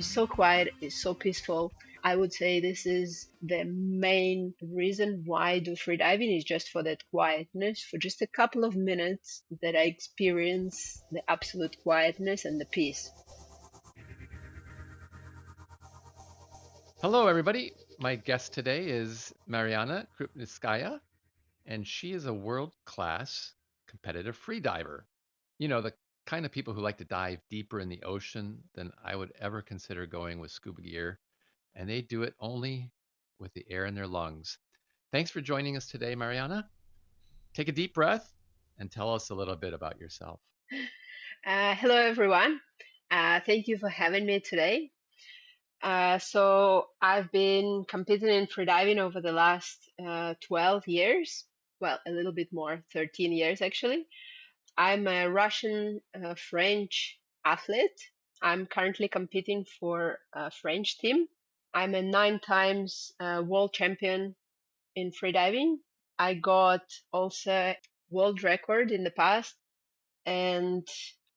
It's so quiet, it's so peaceful. I would say this is the main reason why I do freediving is just for that quietness, for just a couple of minutes that I experience the absolute quietness and the peace. Hello, everybody. My guest today is Mariana Krupniskaya, and she is a world-class competitive freediver. The kind of people who like to dive deeper in the ocean than I would ever consider going with scuba gear, and they do it only with the air in their lungs. Thanks for joining us today, Mariana. Take a deep breath and tell us a little bit about yourself. Hello, everyone. Thank you for having me today. So I've been competing in freediving over the last 12 years. Well, a little bit more, 13 years actually. I'm a Russian French athlete. I'm currently competing for a French team. I'm a 9 times world champion in freediving. I got also world record in the past, and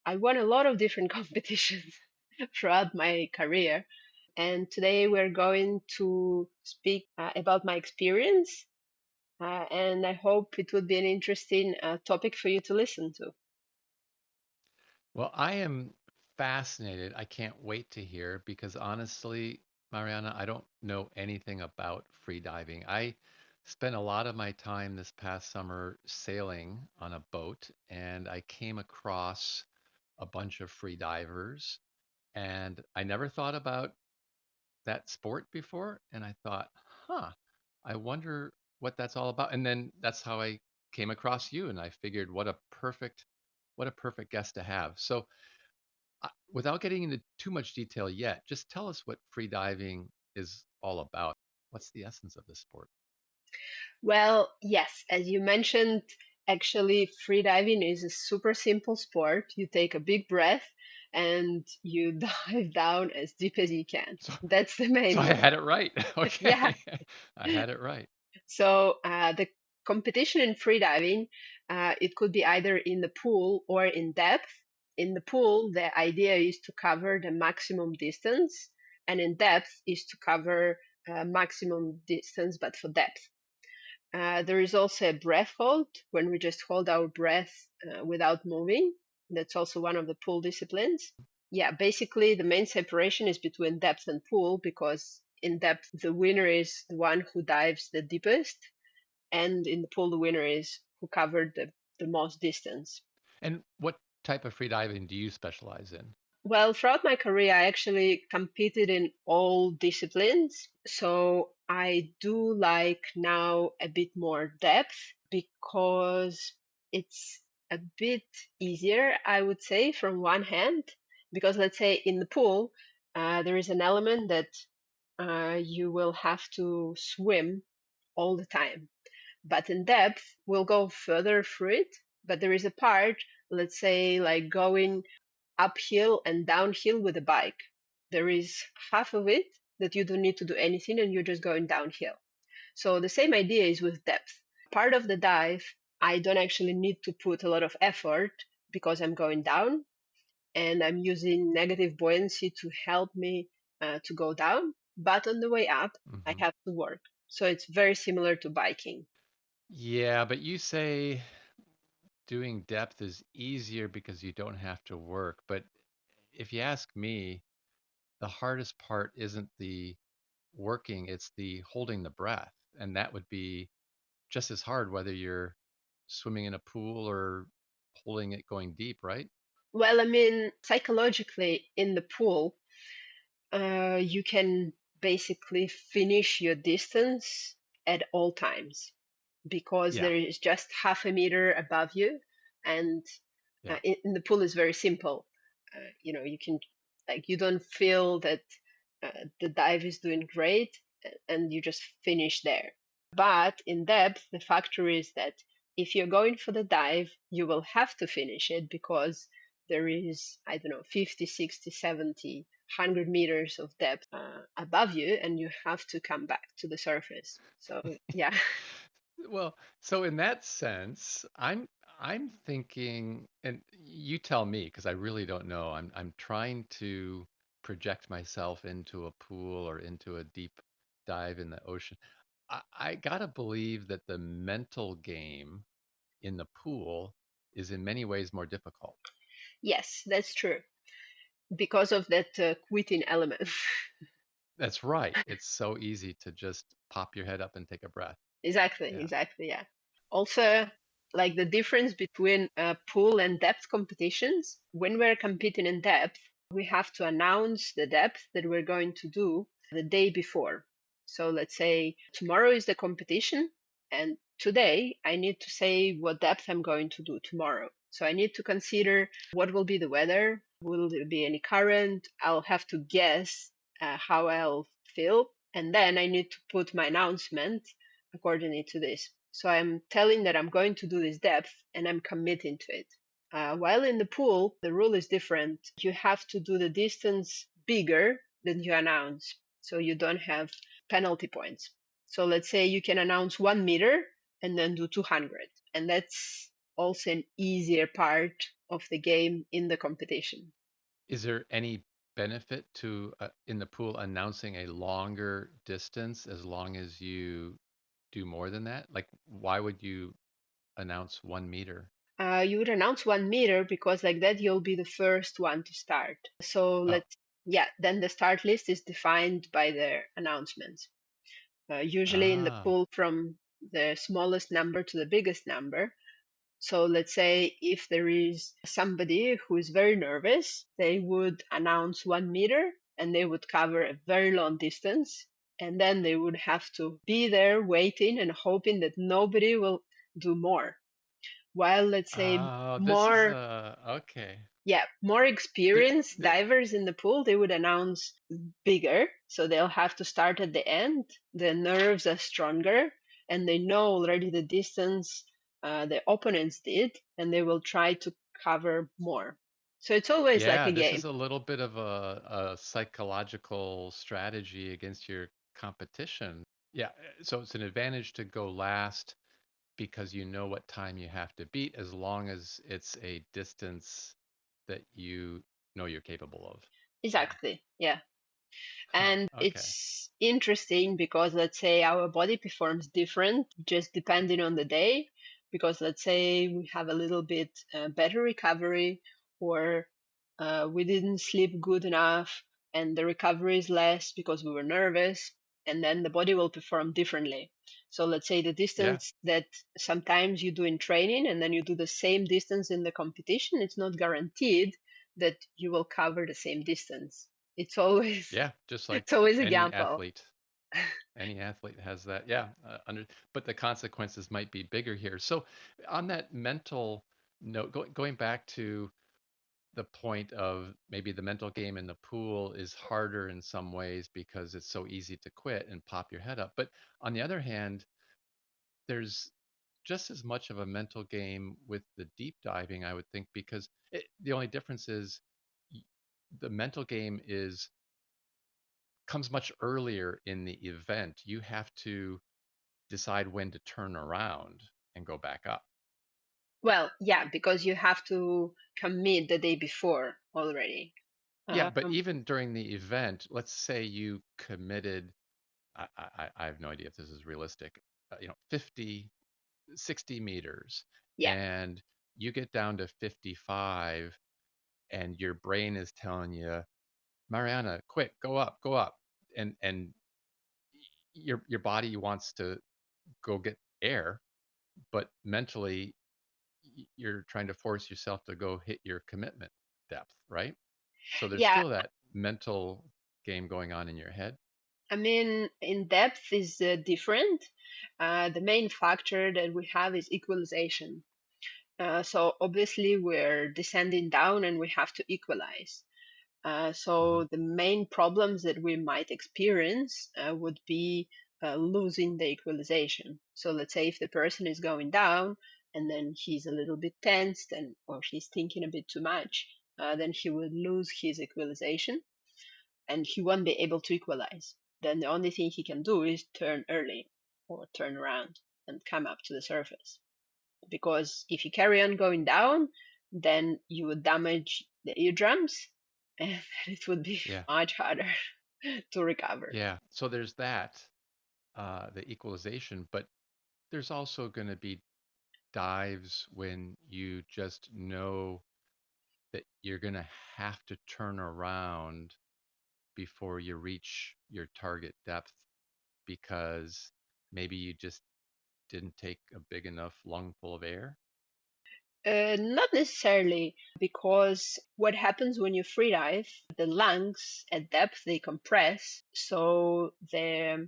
I won a lot of different competitions throughout my career. And today we're going to speak about my experience, and I hope it would be an interesting topic for you to listen to. Well, I am fascinated. I can't wait to hear because honestly, Mariana, I don't know anything about free diving. I spent a lot of my time this past summer sailing on a boat, and I came across a bunch of free divers, and I never thought about that sport before, and I thought, huh, I wonder what that's all about. And then that's how I came across you, and I figured what a perfect guest to have. So without getting into too much detail yet, just tell us what free diving is all about. What's the essence of this sport? Well, yes, as you mentioned, actually, freediving is a super simple sport. You take a big breath and you dive down as deep as you can. So, That's the so main I goal. had it right. Yeah. Okay, I had it right. So the competition in freediving, it could be either in the pool or in depth. In the pool, the idea is to cover the maximum distance, and in depth is to cover maximum distance, but for depth. There is also a breath hold when we just hold our breath without moving. That's also one of the pool disciplines. Yeah, basically, the main separation is between depth and pool because in depth, the winner is the one who dives the deepest, and in the pool, the winner is who covered the most distance. And what type of free diving do you specialize in? Well, throughout my career, I actually competed in all disciplines. So I do like now a bit more depth because it's a bit easier, I would say, from one hand. Because let's say in the pool, there is an element that you will have to swim all the time. But in depth, we'll go further through it. But there is a part, let's say, like going uphill and downhill with a bike. There is half of it that you don't need to do anything and you're just going downhill. So the same idea is with depth. Part of the dive, I don't actually need to put a lot of effort because I'm going down and I'm using negative buoyancy to help me to go down. But on the way up, I Hmm. have to work. So it's very similar to biking. Yeah, but you say doing depth is easier because you don't have to work. But if you ask me, the hardest part isn't the working, it's the holding the breath. And that would be just as hard whether you're swimming in a pool or holding it going deep, right? Well, I mean, psychologically, in the pool, you can basically finish your distance at all times because Yeah, there is just half a meter above you, and yeah. in the pool is very simple. You can like you don't feel that the dive is doing great, and you just finish there. But in depth, the factor is that if you're going for the dive, you will have to finish it because there is, I don't know, 50, 60, 70, 100 meters of depth above you, and you have to come back to the surface. So, yeah. Well, so in that sense, I'm thinking, and you tell me because I really don't know. I'm trying to project myself into a pool or into a deep dive in the ocean. I gotta believe that the mental game in the pool is in many ways more difficult. Yes, that's true. Because of that quitting element. That's right. It's so easy to just pop your head up and take a breath. Exactly, Yeah. exactly, yeah. Also, like the difference between pool and depth competitions, when we're competing in depth, we have to announce the depth that we're going to do the day before. So let's say tomorrow is the competition, and today I need to say what depth I'm going to do tomorrow. So I need to consider what will be the weather, will there be any current, I'll have to guess how I'll feel, and then I need to put my announcement accordingly to this. So I'm telling that I'm going to do this depth and I'm committing to it. While in the pool, the rule is different. You have to do the distance bigger than you announce. So you don't have penalty points. So let's say you can announce 1 meter and then do 200. And that's also an easier part of the game in the competition. Is there any benefit to in the pool announcing a longer distance as long as you do more than that? Like, why would you announce 1 meter? You would announce 1 meter because like that you'll be the first one to start. So Oh, yeah, then the start list is defined by the announcements. Usually in the ah, pool from the smallest number to the biggest number. So let's say if there is somebody who is very nervous, they would announce 1 meter and they would cover a very long distance. And then they would have to be there waiting and hoping that nobody will do more. While let's say oh, this is more, okay. yeah, more Th experienced th divers in the pool, they would announce bigger, so they'll have to start at the end. The nerves are stronger and they know already the distance the opponents did, and they will try to cover more. So it's always like Yeah, a this game. is a little bit of a psychological strategy against your competition. Yeah, so it's an advantage to go last because you know what time you have to beat as long as it's a distance that you know you're capable of. Yeah. Exactly, yeah. Huh. And Okay. it's interesting because let's say our body performs different just depending on the day. Because let's say we have a little bit better recovery, or we didn't sleep good enough and the recovery is less because we were nervous, and then the body will perform differently. So let's say the Yeah. distance that sometimes you do in training and then you do the same distance in the competition, it's not guaranteed that you will cover the same distance. It's always Yeah. Just like it's always a any gamble. athlete. Any athlete has that. Yeah. But the consequences might be bigger here. So on that mental note, going back to the point of maybe the mental game in the pool is harder in some ways because it's so easy to quit and pop your head up. But on the other hand, there's just as much of a mental game with the deep diving, I would think, because the only difference is y- the mental game is comes much earlier in the event. You have to decide when to turn around and go back up. Well, yeah, because you have to commit the day before already. Yeah, but Um, even during the event, let's say you committed, I have no idea if this is realistic, 50, 60 meters, yeah, and you get down to 55, and your brain is telling you, Mariana, quick, go up, and your body wants to go get air, but mentally you're trying to force yourself to go hit your commitment depth, right? So there's yeah. still that mental game going on in your head. I mean, in depth is different. The main factor that we have is equalization. So obviously we're descending down and we have to equalize. Uh-huh. So the main problems that we might experience would be losing the equalization. So let's say if the person is going down and then he's a little bit tensed and or he's thinking a bit too much, then he will lose his equalization and he won't be able to equalize. Then the only thing he can do is turn early or turn around and come up to the surface. Because if you carry on going down, then you would damage the eardrums, and it would be Yeah. much harder to recover. Yeah. So there's that, the equalization, but there's also going to be dives when you just know that you're going to have to turn around before you reach your target depth because maybe you just didn't take a big enough lungful of air. Not necessarily, because what happens when you free dive, the lungs at depth they compress, so the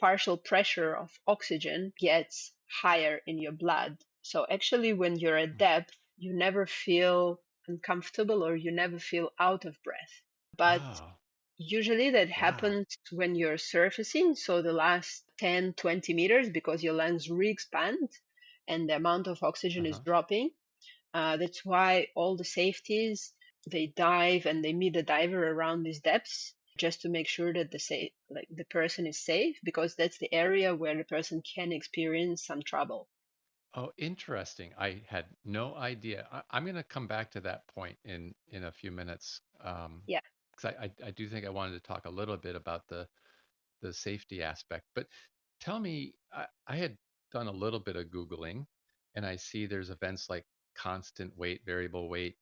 partial pressure of oxygen gets higher in your blood. So actually, when you're at depth, you never feel uncomfortable or you never feel out of breath. But Oh, usually that wow. happens when you're surfacing, so the last 10, 20 meters, because your lungs re expand and the amount of oxygen is Uh-huh. dropping. That's why all the safeties they dive and they meet the diver around these depths just to make sure that the person is safe because that's the area where the person can experience some trouble. Oh, interesting. I had no idea. I'm going to come back to that point in a few minutes, Yeah, because I do think I wanted to talk a little bit about the safety aspect. But tell me, I had done a little bit of Googling, and I see there's events like constant weight, variable weight,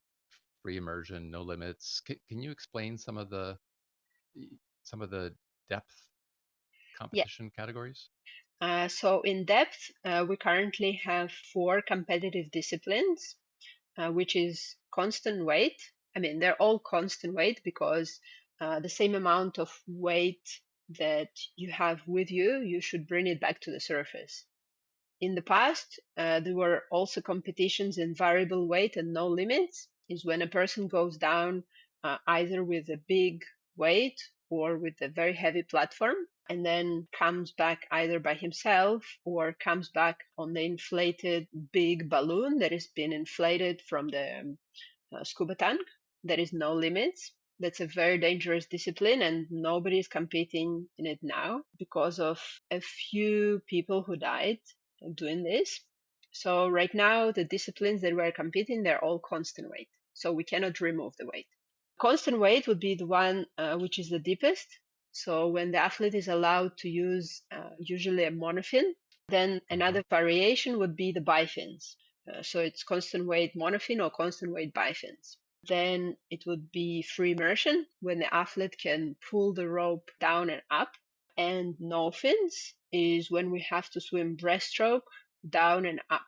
free immersion, no limits. Can you explain some of the depth yeah. competition categories? So in depth, we currently have four competitive disciplines, which is constant weight. I mean, they're all constant weight because the same amount of weight that you have with you, you should bring it back to the surface. In the past, there were also competitions in variable weight and no limits, is when a person goes down either with a big weight or with a very heavy platform and then comes back either by himself or comes back on the inflated big balloon that has been inflated from the scuba tank. There is no limits. That's a very dangerous discipline, and nobody is competing in it now because of a few people who died doing this. So right now, the disciplines that we're competing, they're all constant weight. So we cannot remove the weight. Constant weight would be the one which is the deepest. So when the athlete is allowed to use usually a monofin, then Uh-huh. another variation would be the bifins. So it's constant weight monofin or constant weight bifins. Then it would be free immersion when the athlete can pull the rope down and up. And no fins is when we have to swim breaststroke down and up.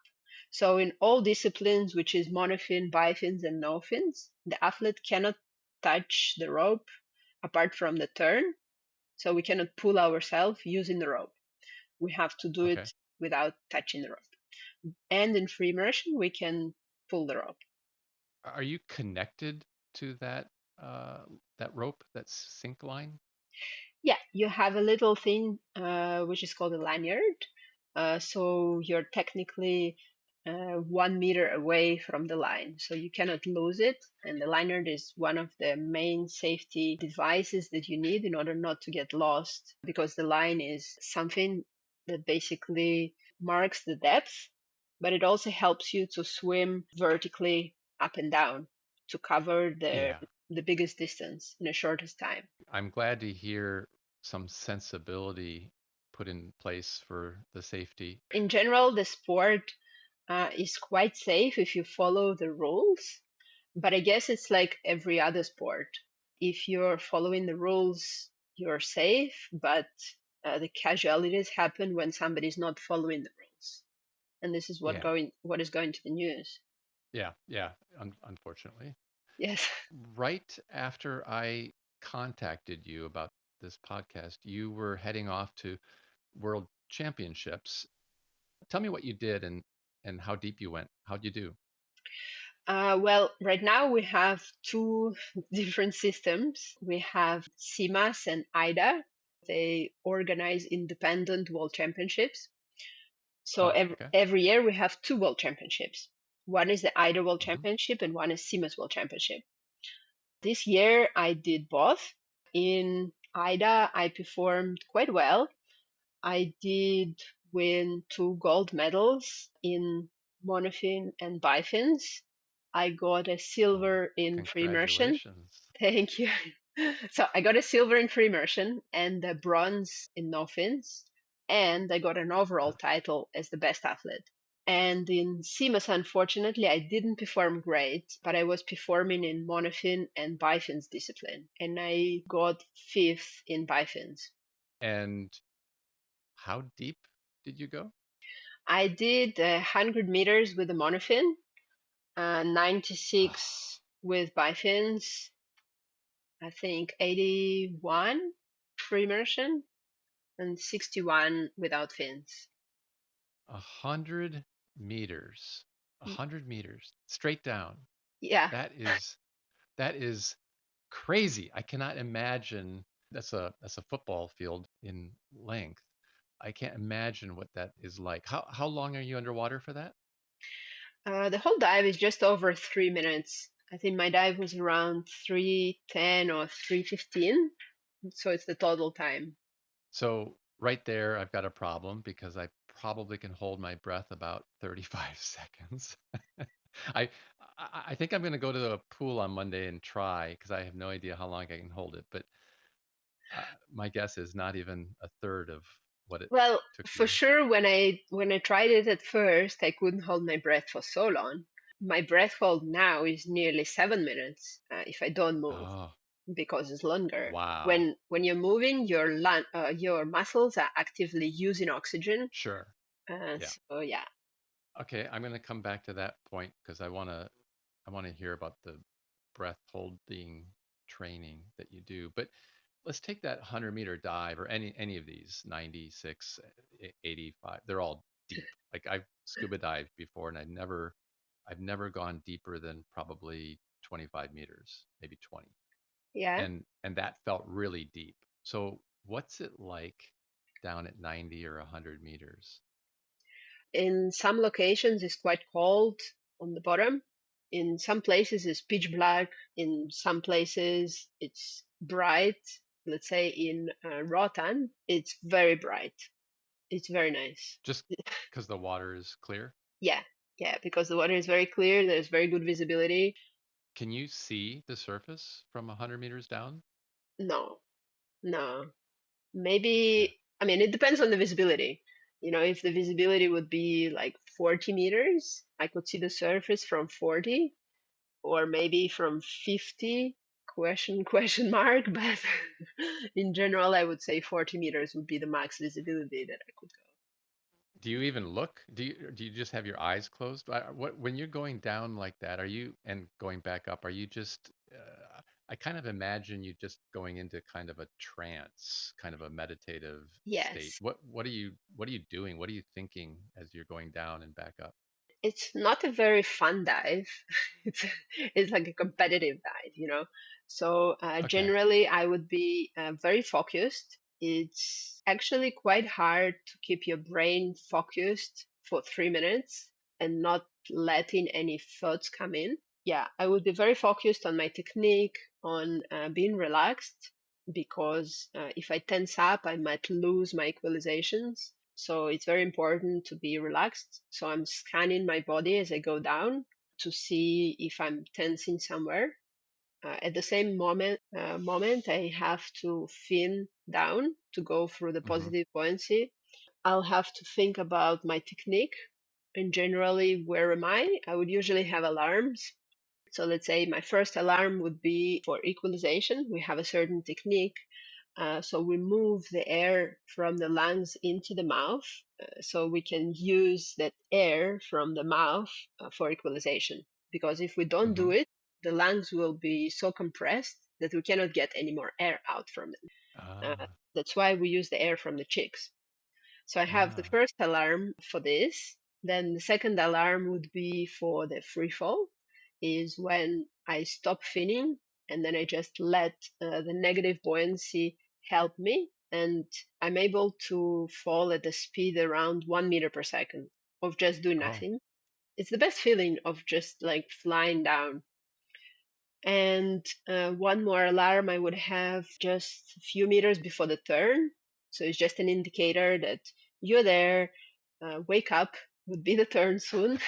So in all disciplines, which is monofin, bifins, and no fins, the athlete cannot touch the rope apart from the turn. So we cannot pull ourselves using the rope. We have to do Okay. it without touching the rope. And in free immersion, we can pull the rope. Are you connected to uh, that rope, that sync line? Yeah, you have a little thing which is called a lanyard. So you're technically 1 meter away from the line, so you cannot lose it. And the lanyard is one of the main safety devices that you need in order not to get lost, because the line is something that basically marks the depth, but it also helps you to swim vertically up and down to cover Yeah. the biggest distance in the shortest time. I'm glad to hear some sensibility put in place for the safety. In general, the sport is quite safe if you follow the rules, but I guess it's like every other sport. If you're following the rules, you're safe, but the casualties happen when somebody's not following the rules, and this is Yeah. what is going to the news. Yeah. Yeah. Unfortunately. Yes. Right after I contacted you about this podcast, you were heading off to World Championships. Tell me what you did and how deep you went. How'd you do? Well, right now we have two different systems. We have CIMAS and IDA. They organize independent world championships. So Oh, okay. every year we have two world championships. One is the IDA World Hmm. Championship and one is CIMAS World Championship. This year I did both. In IDA, I performed quite well. I did win two gold medals in monofin and bifins. I got a Oh, silver in free immersion. congratulations. Thank you. So I got a silver in free immersion and a bronze in no fins, and I got an overall title as the best athlete. And in CMAS, unfortunately, I didn't perform great, but I was performing in monofin and bifins discipline, and I got fifth in bifins. And how deep did you go? I did 100 meters with the monofin, Oh, 96 with bifins, I think 81 free immersion, and 61 without fins. 100 meters. 100 meters straight down. Yeah, That is that is crazy. I cannot imagine that's a football field in length. I can't imagine what that is like. How long are you underwater for that? the whole dive is just over 3 minutes. I think my dive was around 3:10 or 3:15, so it's the total time. So right there, I've got a problem because I probably can hold my breath about 35 seconds. I I think I'm going to go to the pool on Monday and try because I have no idea how long I can hold it. But my guess is not even a third of what it Well, took for you. sure, when I tried it at first, I couldn't hold my breath for so long. My breath hold now is nearly 7 minutes if I don't move, Oh, because it's longer. wow. When you're moving, your muscles are actively using oxygen. Sure. Yeah. So yeah, Okay, I'm going to come back to that point because I want to hear about the breath holding training that you do. But let's take that 100-meter dive or any of these 96, 85. They're all deep. Like I've scuba dived before and I've never gone deeper than probably 25 meters, maybe 20. yeah. And that felt really deep. So what's it like down at 90 or 100 meters? In some locations, it's quite cold on the bottom. In some places, it's pitch black. In some places, it's bright. Let's say in Rotan, it's very bright. It's very nice. Just because the water is clear? Yeah, yeah, because the water is very clear. There's very good visibility. Can you see the surface from 100 meters down? No, no. Yeah. Maybe, I mean, it depends on the visibility. If the visibility would be like 40 meters, I could see the surface from 40, or maybe from 50, question mark. But in general, I would say 40 meters would be the max visibility that I could Do you even look? Do you just have your eyes closed? What when you're going down like that, are you and going back up, are you just I kind of imagine you just going into kind of a trance, kind of a meditative state. Yes. What are you doing? What are you thinking as you're going down and back up? It's not a very fun dive. It's it's like a competitive dive. So Okay. generally, I would be very focused. It's actually quite hard to keep your brain focused for 3 minutes and not letting any thoughts come in. Yeah, I would be very focused on my technique, on being relaxed, because if I tense up, I might lose my equalizations. So it's very important to be relaxed. So I'm scanning my body as I go down to see if I'm tensing somewhere. At the same moment, I have to fin down to go through the Hmm. positive buoyancy. I'll have to think about my technique and generally where am I? I would usually have alarms. So let's say my first alarm would be for equalization. We have a certain technique, so we move the air from the lungs into the mouth, so we can use that air from the mouth for equalization. Because if we don't Hmm. do it, the lungs will be so compressed that we cannot get any more air out from them. Ah, That's why we use the air from the cheeks. So I have the ah. first alarm for this. Then the second alarm would be for the free fall, is when I stop finning and then I just let the negative buoyancy help me, and I'm able to fall at a speed around 1 meter per second of just doing Oh. nothing. It's the best feeling of just like flying down. And one more alarm I would have just a few meters before the turn. So it's just an indicator that you're there, wake up, would be the turn soon.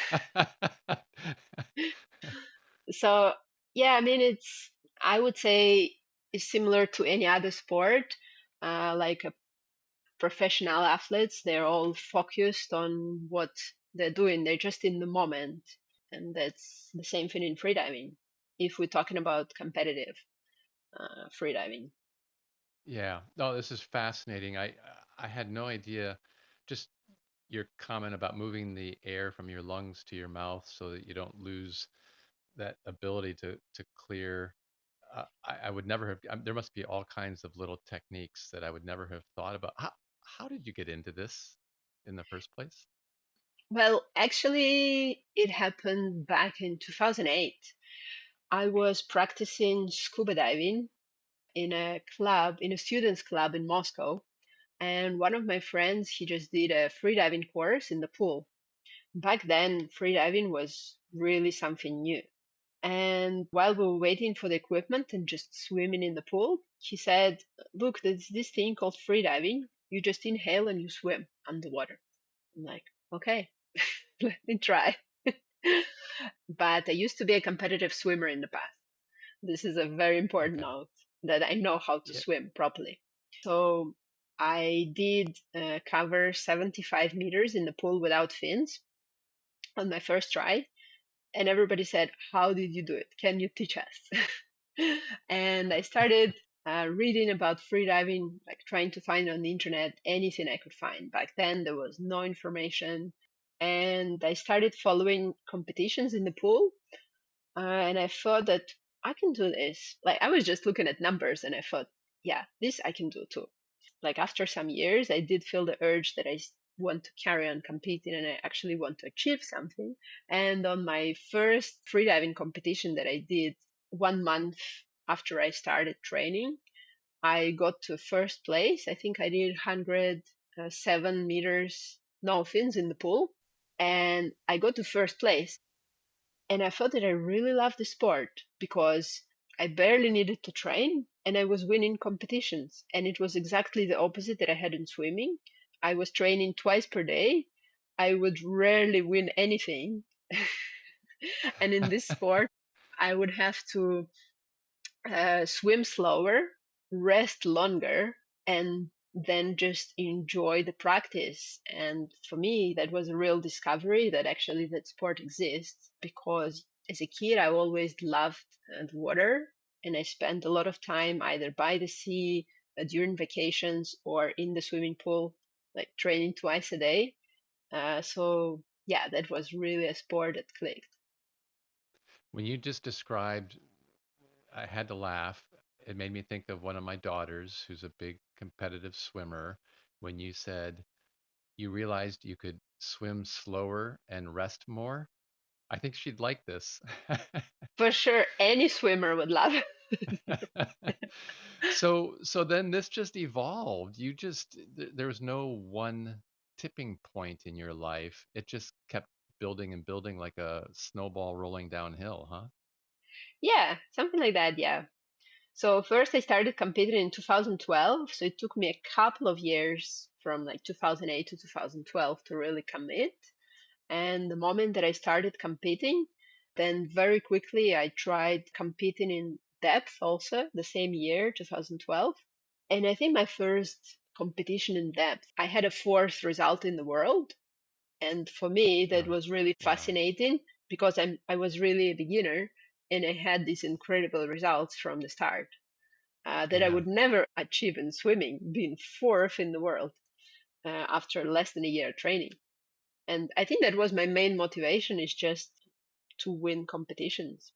So, yeah, I mean, it's. I would say it's similar to any other sport, like professional athletes. They're all focused on what they're doing. They're just in the moment, and that's the same thing in freediving. If we're talking about competitive freediving. Yeah. No, this is fascinating. I had no idea. Just your comment about moving the air from your lungs to your mouth so that you don't lose that ability to clear. I would never have. There must be all kinds of little techniques that I would never have thought about. How did you get into this in the first place? Well, actually, it happened back in 2008. I was practicing scuba diving in a club, in a students' club in Moscow. And one of my friends, he just did a freediving course in the pool. Back then, freediving was really something new. And while we were waiting for the equipment and just swimming in the pool, he said, "Look, there's this thing called freediving. You just inhale and you swim underwater." I'm like, "Okay, let me try." But I used to be a competitive swimmer in the past. This is a very important Okay. note that I know how to Yeah. swim properly. So I did cover 75 meters in the pool without fins on my first try. And everybody said, "How did you do it? Can you teach us?" And I started reading about freediving, like trying to find on the internet anything I could find. Back then, there was no information. And I started following competitions in the pool. And I thought that I can do this. Like, I was just looking at numbers and I thought, yeah, this I can do too. Like, after some years, I did feel the urge that want to carry on competing and I actually want to achieve something. And on my first freediving competition that I did 1 month after I started training, I got to first place. I think I did 107 meters, no fins in the pool. And I got to first place. And I felt that I really loved the sport because I barely needed to train and I was winning competitions. And it was exactly the opposite that I had in swimming. I was training twice per day. I would rarely win anything. And in this sport, I would have to swim slower, rest longer, and then just enjoy the practice. And for me, that was a real discovery that actually that sport exists because as a kid, I always loved the water and I spent a lot of time either by the sea during vacations or in the swimming pool, like training twice a day. So yeah, that was really a sport that clicked. When you just described, I had to laugh. It made me think of one of my daughters who's a big competitive swimmer. When you said you realized you could swim slower and rest more, I think she'd like this. For sure, any swimmer would love it. So then this just evolved. You just there was no one tipping point in your life. It just kept building and building like a snowball rolling downhill, huh? Yeah, something like that, yeah. So first I started competing in 2012, so it took me a couple of years from like 2008 to 2012 to really commit. And the moment that I started competing, then very quickly I tried competing in depth also the same year, 2012. And I think my first competition in depth, I had a fourth result in the world. And for me, that Oh, was really wow. fascinating because I was really a beginner and I had these incredible results from the start that I Yeah. would never achieve in swimming, being fourth in the world after less than a year training. And I think that was my main motivation is just to win competitions.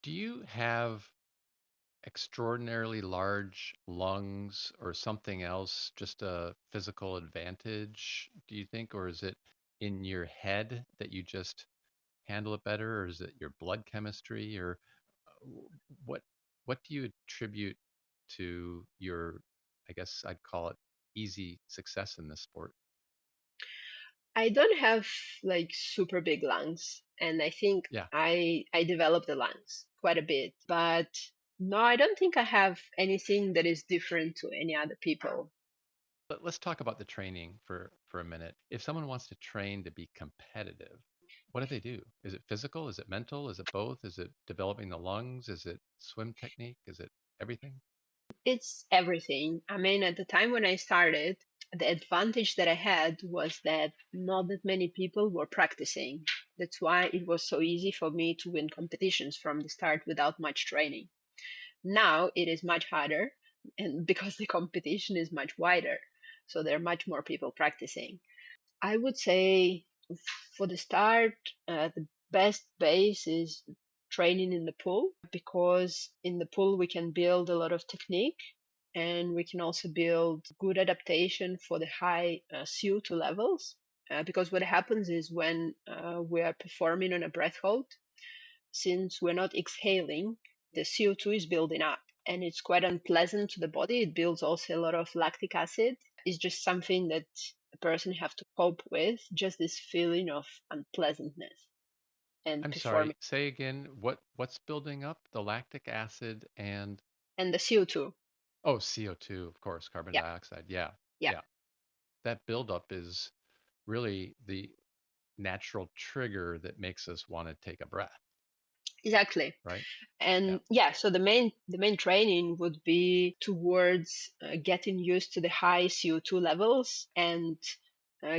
Do you have extraordinarily large lungs or something else, just a physical advantage, do you think? Or is it in your head that you just handle it better? Or is it your blood chemistry? Or uh, what what do you attribute to your, I guess I'd call it easy success in this sport? I don't have like super big lungs, and I think Yeah. I developed the lungs quite a bit, but no, I don't think I have anything that is different to any other people. Let's talk about the training for a minute. If someone wants to train to be competitive, What do they do? Is it physical? Is it mental? Is it both? Is it developing the lungs? Is it swim technique? Is it everything? It's everything. I mean, at the time when I started, the advantage that I had was that not that many people were practicing. That's why it was so easy for me to win competitions from the start without much training. Now it is much harder, and because the competition is much wider, so there are much more people practicing. I would say for the start, the best base is training in the pool because in the pool we can build a lot of technique and we can also build good adaptation for the high CO2 levels. Because what happens is when we are performing on a breath hold, since we're not exhaling, the CO2 is building up and it's quite unpleasant to the body. It builds also a lot of lactic acid. It's just something that a person have to cope with, just this feeling of unpleasantness and I'm performing sorry, say again, what's building up? The lactic acid and and the CO2. oh, CO2, of course, carbon Yeah, dioxide. Yeah. yeah, Yeah. That buildup is really the natural trigger that makes us want to take a breath, exactly. right? Yeah. And yeah, so the main training would be towards getting used to the high CO2 levels and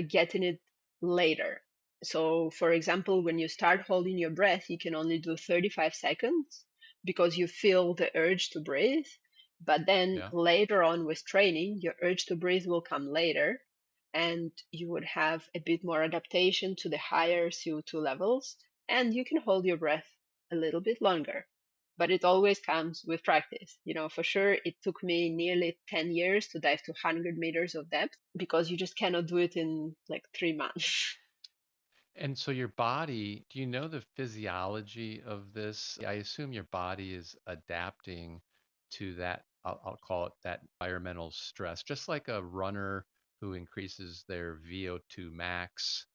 getting it later. So, for example, when you start holding your breath, you can only do 35 seconds because you feel the urge to breathe. But then Yeah. later on with training, your urge to breathe will come later, and you would have a bit more adaptation to the higher CO2 levels, and you can hold your breath a little bit longer. But it always comes with practice. For sure, it took me nearly 10 years to dive to 100 meters of depth because you just cannot do it in like 3 months. And so your body, do you know the physiology of this? I assume your body is adapting to that, I'll call it that environmental stress, just like a runner who increases their VO2 max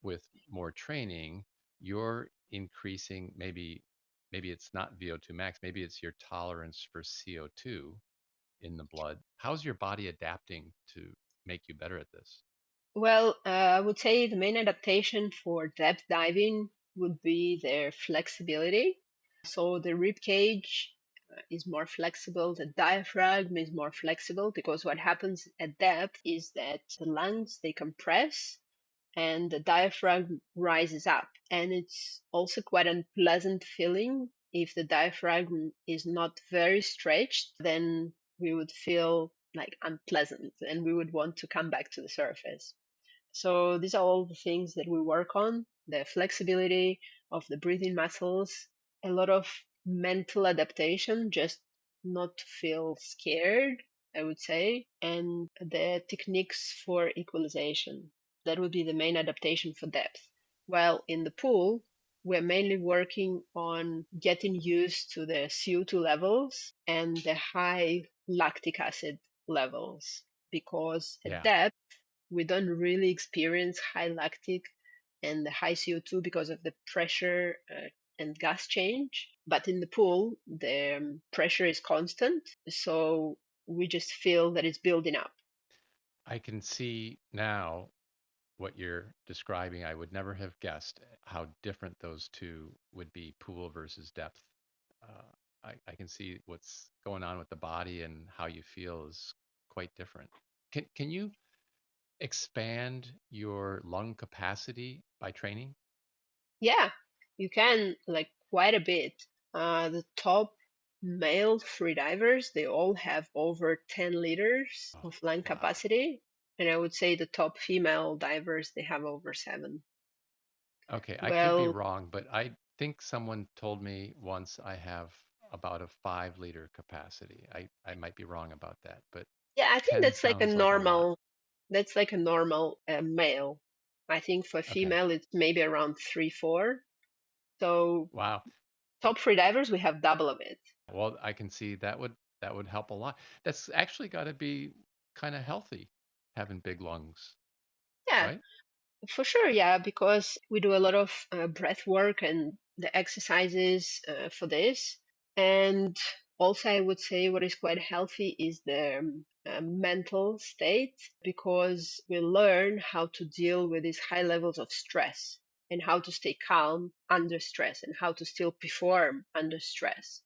with more training, you're increasing maybe it's not VO2 max, maybe it's your tolerance for CO2 in the blood. How's your body adapting to make you better at this? Well, I would say the main adaptation for depth diving would be their flexibility. So the rib cage is more flexible, the diaphragm is more flexible because what happens at depth is that the lungs they compress and the diaphragm rises up. And it's also quite an unpleasant feeling if the diaphragm is not very stretched, then we would feel like unpleasant and we would want to come back to the surface. So these are all the things that we work on, the flexibility of the breathing muscles, a lot of mental adaptation, just not to feel scared, I would say, and the techniques for equalization. That would be the main adaptation for depth. While in the pool, we're mainly working on getting used to the CO2 levels and the high lactic acid levels because at Yeah, depth, we don't really experience high lactic and high CO2 because of the pressure and gas change. But in the pool, the pressure is constant. So we just feel that it's building up. I can see now what you're describing. I would never have guessed how different those two would be, pool versus depth. Uh, I can see what's going on with the body and how you feel is quite different. Can you expand your lung capacity by training? Yeah, you can like quite a bit. The top male freedivers, they all have over 10 liters Oh, of lung wow. capacity. And I would say the top female divers, they have over 7. Okay, I could be Well, wrong, but I think someone told me once I have about a 5 liter capacity. I might be wrong about that, but yeah, I think 10 sounds like a lot. that's like a normal male. I think for Okay. female it's maybe around 3, 4. So Wow. top free divers we have double of it. Well, I can see that would help a lot. That's actually got to be kind of healthy having big lungs, Yeah, right? for sure. Yeah, because we do a lot of breath work and the exercises for this. And also, I would say what is quite healthy is the mental state because we learn how to deal with these high levels of stress. and how to stay calm under stress and how to still perform under stress.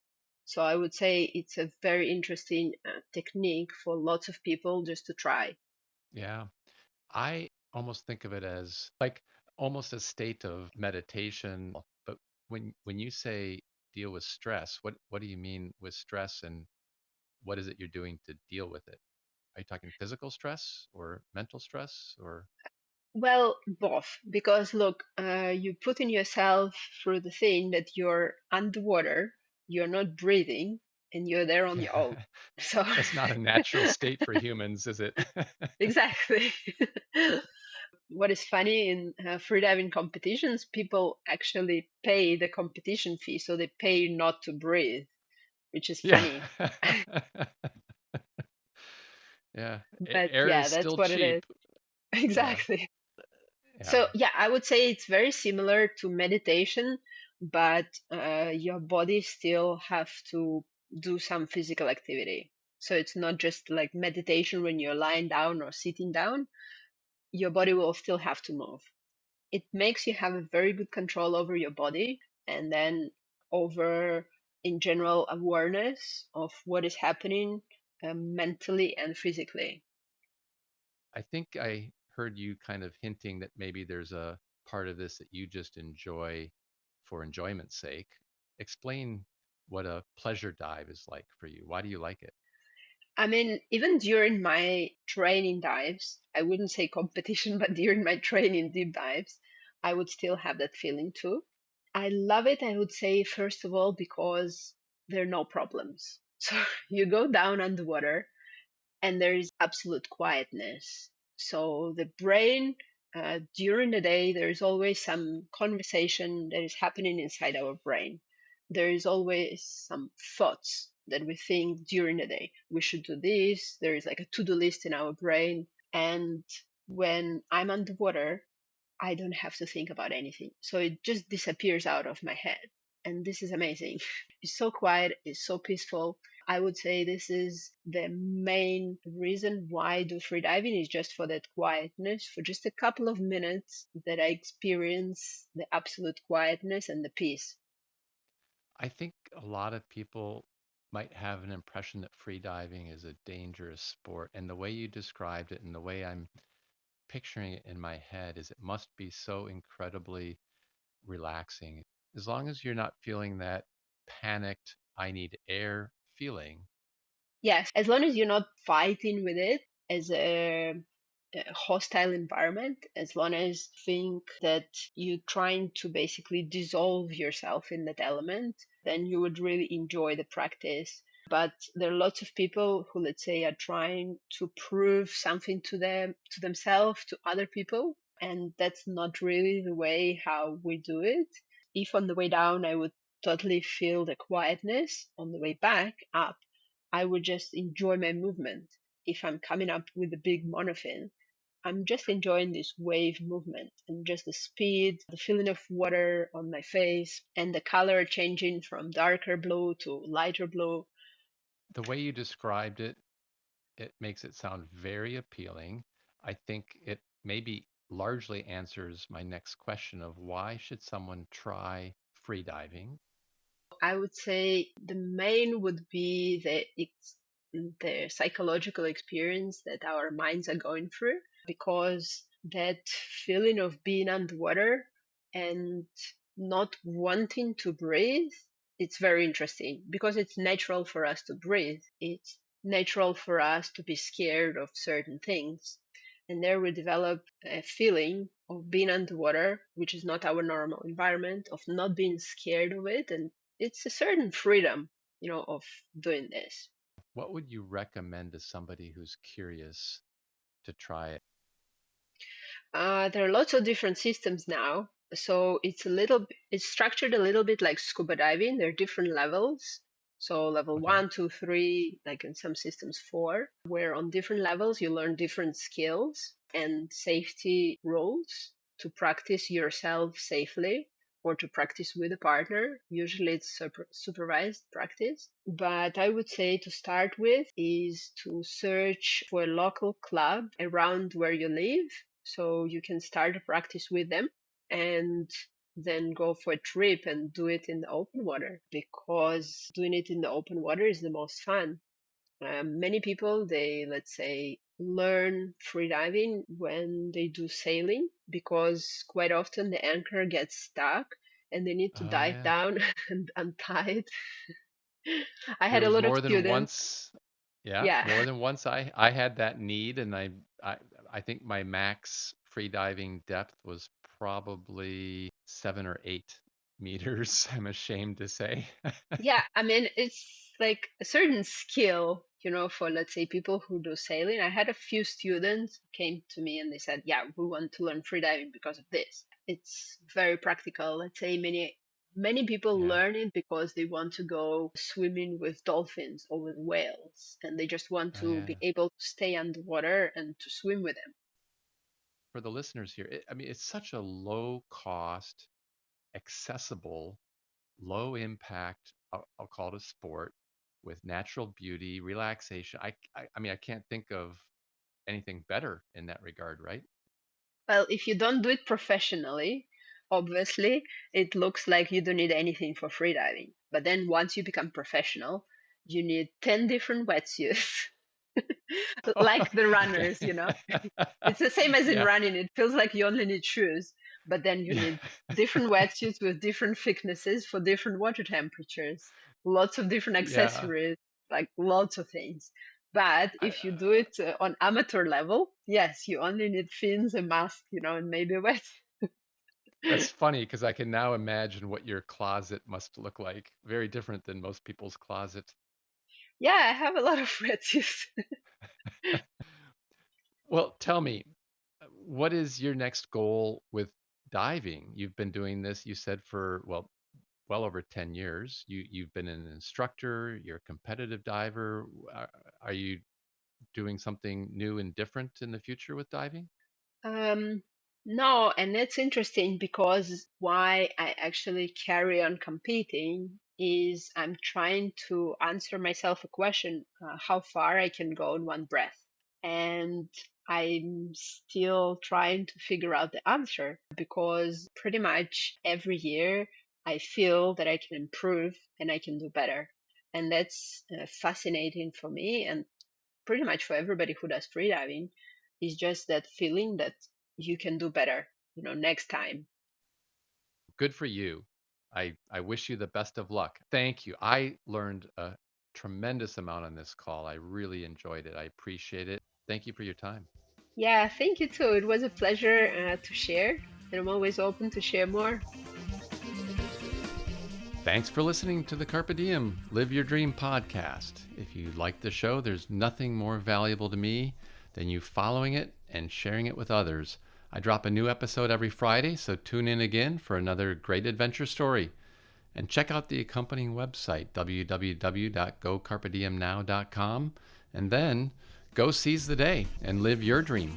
So I would say it's a very interesting technique for lots of people just to try. Yeah. I almost think of it as like almost a state of meditation. But when you say deal with stress, what do you mean with stress, and what is it you're doing to deal with it? Are you talking physical stress or mental stress or Well, both, because look, you put in yourself through the thing that you're underwater, you're not breathing, and you're there on your own. yeah, So, that's not a natural state for humans, is it? exactly. What is funny in freediving competitions, people actually pay the competition fee, so they pay not to breathe, which is Yeah. funny. Yeah. But Air yeah, is that's still what it is. cheap. Yeah. Exactly. Yeah. So yeah, I would say it's very similar to meditation, but your body still have to do some physical activity. So it's not just like meditation when you're lying down or sitting down. Your body will still have to move. It makes you have a very good control over your body and then over, in general, awareness of what is happening mentally and physically. I think I heard you kind of hinting that maybe there's a part of this that you just enjoy for enjoyment's sake. Explain what a pleasure dive is like for you. Why do you like it? I mean, even during my training dives, I wouldn't say competition, but during my training deep dives, I would still have that feeling too. I love it, I would say, first of all, because there are no problems. So you go down underwater and there is absolute quietness. So the brain, during the day, there is always some conversation that is happening inside our brain. There is always some thoughts that we think during the day. We should do this. There is like a to-do list in our brain. And when I'm underwater, I don't have to think about anything. So it just disappears out of my head. And this is amazing. It's so quiet, it's so peaceful. I would say this is the main reason why I do freediving is just for that quietness, for just a couple of minutes that I experience the absolute quietness and the peace. I think a lot of people might have an impression that free diving is a dangerous sport. And the way you described it and the way I'm picturing it in my head is it must be so incredibly relaxing. As long as you're not feeling that panicked, I need air feeling. Yes, as long as you're not fighting with it as a hostile environment, as long as you think that you're trying to basically dissolve yourself in that element, then you would really enjoy the practice. But there are lots of people who, let's say, are trying to prove something to themselves, to other people, and that's not really the way how we do it. If on the way down I would totally feel the quietness, on the way back up I would just enjoy my movement. If I'm coming up with a big monofin, I'm just enjoying this wave movement and just the speed, the feeling of water on my face, and the color changing from darker blue to lighter blue. The way you described it, it makes it sound very appealing. I think it maybe largely answers my next question of why should someone try free diving? I would say the main would be the psychological experience that our minds are going through, because that feeling of being underwater and not wanting to breathe, it's very interesting because it's natural for us to breathe. It's natural for us to be scared of certain things. And there we develop a feeling of being underwater, which is not our normal environment, of not being scared of it. And it's a certain freedom, of doing this. What would you recommend to somebody who's curious to try it? There are lots of different systems now. So it's structured a little bit like scuba diving. There are different levels. So level Okay. 1, 2, 3, like in some systems 4, where on different levels you learn different skills and safety rules to practice yourself safely or to practice with a partner. Usually it's supervised practice. But I would say to start with is to search for a local club around where you live so you can start a practice with them. and then go for a trip and do it in the open water, because doing it in the open water is the most fun. Many people, they, let's say, learn freediving when they do sailing, because quite often the anchor gets stuck and they need to Oh dive yeah. down and untie it. I There had a was lot of more than students. once, yeah, Yeah. more than once I had that need, and I I think my max free diving depth was probably 7 or 8 meters, I'm ashamed to say. Yeah, I mean, it's like a certain skill, for, let's say, people who do sailing. I had a few students who came to me and they said, yeah, we want to learn freediving because of this. It's very practical. Let's say many people Yeah. learn it because they want to go swimming with dolphins or with whales, and they just want Oh to yeah. be able to stay underwater and to swim with them. For the listeners here, I mean, it's such a low cost, accessible, low impact, I'll call it a sport with natural beauty, relaxation. I mean, I can't think of anything better in that regard, right? Well, if you don't do it professionally, obviously, it looks like you don't need anything for freediving. But then once you become professional, you need 10 different wetsuits, like the runners. It's the same as in Yeah. running. It feels like you only need shoes, but then you Yeah. need different wetsuits with different thicknesses for different water temperatures, lots of different Yeah. accessories, like lots of things. But I, if you do it on amateur level, yes, you only need fins, a mask, and maybe a wet. that's funny because I can now imagine what your closet must look like. Very different than most people's closets. Yeah, I have a lot of wetsuits. Well, tell me, what is your next goal with diving? You've been doing this, you said, for, well over 10 years. You've been an instructor, you're a competitive diver. Are you doing something new and different in the future with diving? Um, no, and it's interesting because why I actually carry on competing is I'm trying to answer myself a question, how far I can go in one breath. And I'm still trying to figure out the answer, because pretty much every year I feel that I can improve and I can do better. And that's fascinating for me, and pretty much for everybody who does freediving, is just that feeling that you can do better, next time. Good for you. I wish you the best of luck. Thank you. I learned a tremendous amount on this call. I really enjoyed it. I appreciate it. Thank you for your time. Yeah, thank you too. It was a pleasure to share, and I'm always open to share more. Thanks for listening to the Carpe Diem Live Your Dream podcast. If you like the show, there's nothing more valuable to me than you following it and sharing it with others. I drop a new episode every Friday, so tune in again for another great adventure story. And check out the accompanying website, www.gocarpediemnow.com, and then go seize the day and live your dream.